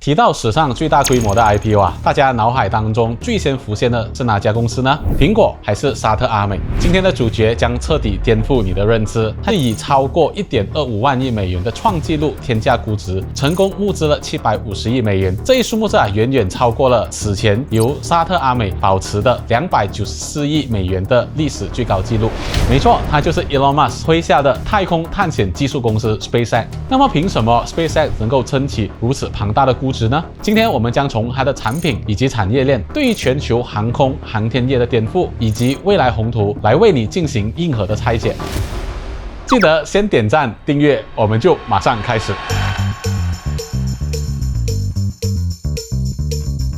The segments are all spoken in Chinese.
提到史上最大规模的 IPO 啊，大家脑海当中最先浮现的是哪家公司呢？苹果还是沙特阿美？今天的主角将彻底颠覆你的认知，它以超过1.25万亿美元的创纪录天价估值，成功募资了750亿美元。这一数目字远远超过了此前由沙特阿美保持的294亿美元的历史最高纪录。没错，它就是 Elon Musk 麾下的太空探险技术公司 SpaceX。那么凭什么 SpaceX 能够撑起如此庞大的估值呢？今天我们将从它的产品以及产业链对于全球航空航天业的颠覆，以及未来宏图来为你进行硬核的拆解。记得先点赞订阅，我们就马上开始。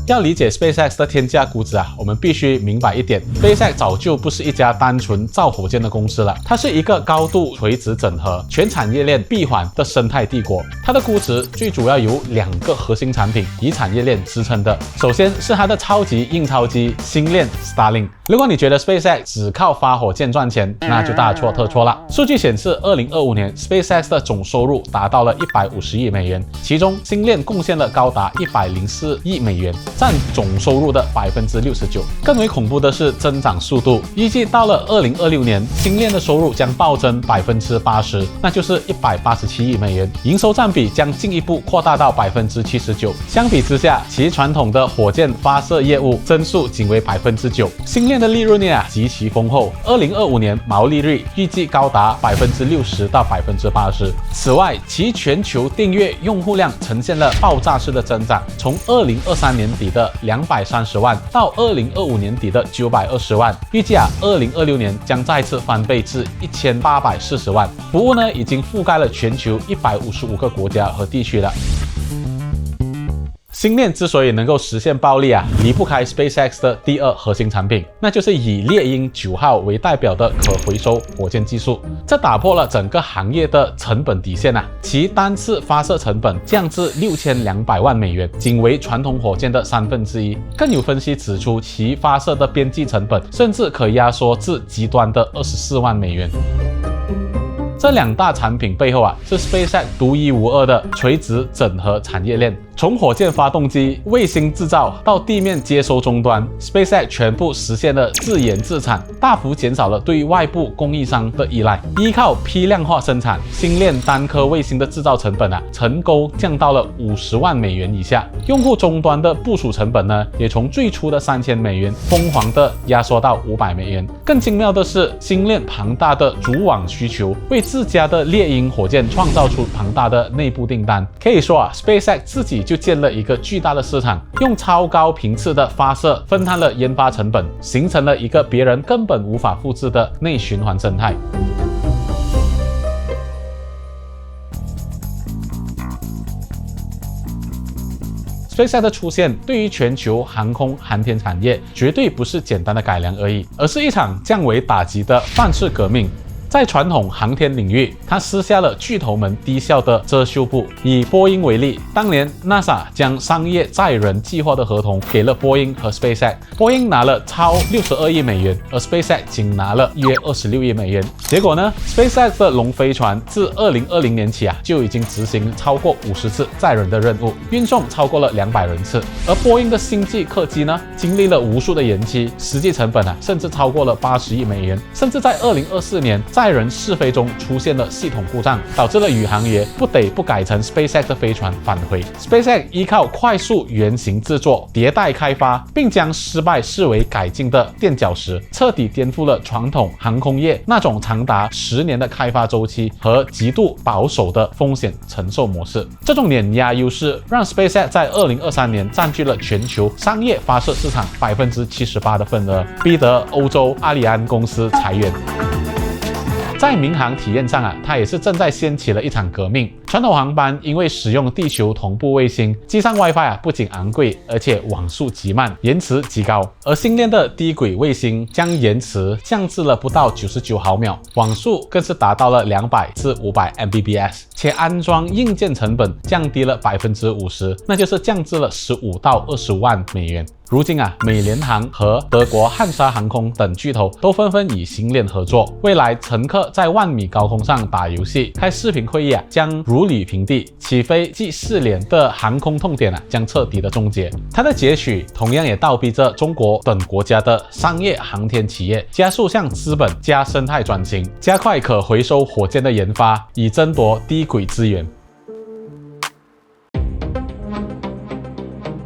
要理解 SpaceX 的天价估值啊，我们必须明白一点 ，SpaceX 早就不是一家单纯造火箭的公司了，它是一个高度垂直整合、全产业链闭环的生态帝国。它的估值最主要由2个核心产品以产业链支撑的，首先是它的超级印钞机星链 Starlink。如果你觉得 SpaceX 只靠发火箭赚钱，那就大错特错了。数据显示，2025年 SpaceX 的总收入达到了150亿美元，其中星链贡献了高达104亿美元，占总收入的69%。更为恐怖的是增长速度，预计到了2026年，星链的收入将暴增80%，那就是187亿美元，营收占比将进一步扩大到79%。相比之下，其传统的火箭发射业务增速仅为9%。星链的利润率极其丰厚，2025年毛利率预计高达60%到80%。此外，其全球订阅用户量呈现了爆炸式的增长，从2023年底的230万到2025年底的920万，预计2026年将再次翻倍至1840万。服务已经覆盖了全球155个国家和地区了。星链之所以能够实现暴利离不开 SpaceX 的第2核心产品，那就是以猎鹰9号为代表的可回收火箭技术。这打破了整个行业的成本底线其单次发射成本降至6200万美元，仅为传统火箭的1/3。更有分析指出，其发射的边际成本甚至可压缩至极端的24万美元。这2大产品背后是 SpaceX 独一无二的垂直整合产业链。从火箭发动机、卫星制造到地面接收终端 ，SpaceX 全部实现了自研自产，大幅减少了对于外部供应商的依赖。依靠批量化生产，星链单颗卫星的制造成本成功降到了50万美元以下。用户终端的部署成本也从最初的3000美元疯狂的压缩到500美元。更精妙的是，星链庞大的主网需求为自家的猎鹰火箭创造出庞大的内部订单。可以说SpaceX 自己就建了一个巨大的市场，用超高频次的发射分摊了研发成本，形成了一个别人根本无法复制的内循环生态。SpaceX 的出现对于全球航空航天产业绝对不是简单的改良而已，而是一场降维打击的范式革命。在传统航天领域，它撕下了巨头们低效的遮羞布。以波音为例，当年 NASA 将商业载人计划的合同给了波音和 SpaceX， 波音拿了超62亿美元，而 SpaceX 仅拿了约26亿美元。结果SpaceX 的龙飞船自2020年起就已经执行超过50次载人的任务，运送超过了200人次。而波音的星际客机经历了无数的延期，实际成本甚至超过了80亿美元，甚至在2024年。载人试飞中出现了系统故障，导致了宇航员不得不改成 SpaceX 的飞船返回。SpaceX 依靠快速原型制作、迭代开发，并将失败视为改进的垫脚石，彻底颠覆了传统航空业那种长达10年的开发周期和极度保守的风险承受模式。这种碾压优势让 SpaceX 在2023年占据了全球商业发射市场78%的份额，逼得欧洲阿里安公司裁员。在民航体验上它也是正在掀起了一场革命。传统航班因为使用地球同步卫星，机上 WiFi 不仅昂贵，而且网速极慢，延迟极高。而星链的低轨卫星将延迟降至了不到99毫秒，网速更是达到了200至500 Mbps， 且安装硬件成本降低了50%，那就是降至了15到25万美元。如今美联航和德国汉莎航空等巨头都纷纷与星链合作，未来乘客在万米高空上打游戏、开视频会议将如履平地，起飞即4年的航空痛点将彻底的终结。它的结局同样也倒逼着中国等国家的商业航天企业加速向资本加生态转型，加快可回收火箭的研发，以争夺低轨资源。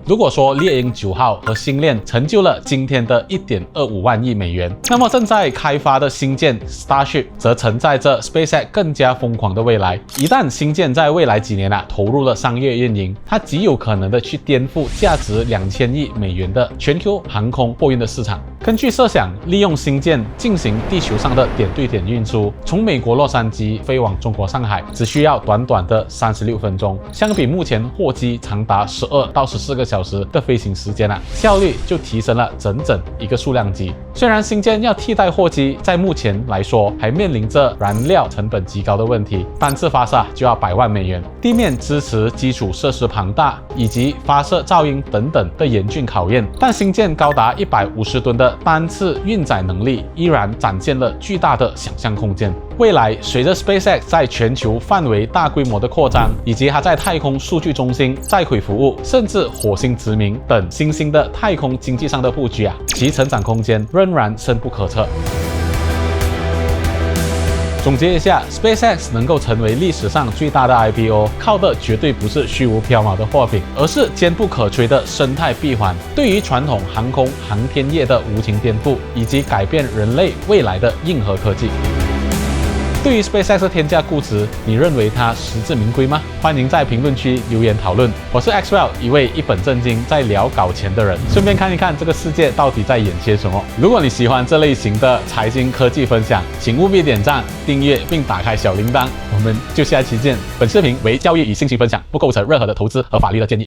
如果说猎鹰9号和星链成就了今天的1.25万亿美元，那么正在开发的星舰 Starship 则承载着 SpaceX 更加疯狂的未来。一旦星舰在未来几年投入了商业运营，它极有可能的去颠覆价值2000亿美元的全球航空货运的市场。根据设想，利用星舰进行地球上的点对点运输，从美国洛杉矶飞往中国上海，只需要短短的36分钟，相比目前货机长达12到14个小时的飞行时间效率就提升了整整1个数量级。虽然星舰要替代货机，在目前来说还面临着燃料成本极高的问题，单次发射就要100万美元，地面支持基础设施庞大以及发射噪音等等的严峻考验，但星舰高达150吨的单次运载能力依然展现了巨大的想象空间。未来随着 SpaceX 在全球范围大规模的扩张，以及它在太空数据中心、在轨服务，甚至火星殖民等新兴的太空经济上的布局其成长空间仍然深不可测。总结一下 ，SpaceX 能够成为历史上最大的 IPO， 靠的绝对不是虚无缥缈的货品，而是坚不可摧的生态闭环，对于传统航空航天业的无情颠覆，以及改变人类未来的硬核科技。对于 SpaceX 的天价估值，你认为它实至名归吗？欢迎在评论区留言讨论。我是 Axwell， 一位一本正经在聊搞钱的人，顺便看一看这个世界到底在演些什么。如果你喜欢这类型的财经科技分享，请务必点赞、订阅并打开小铃铛。我们就下期见。本视频为教育与兴趣分享，不构成任何的投资和法律的建议。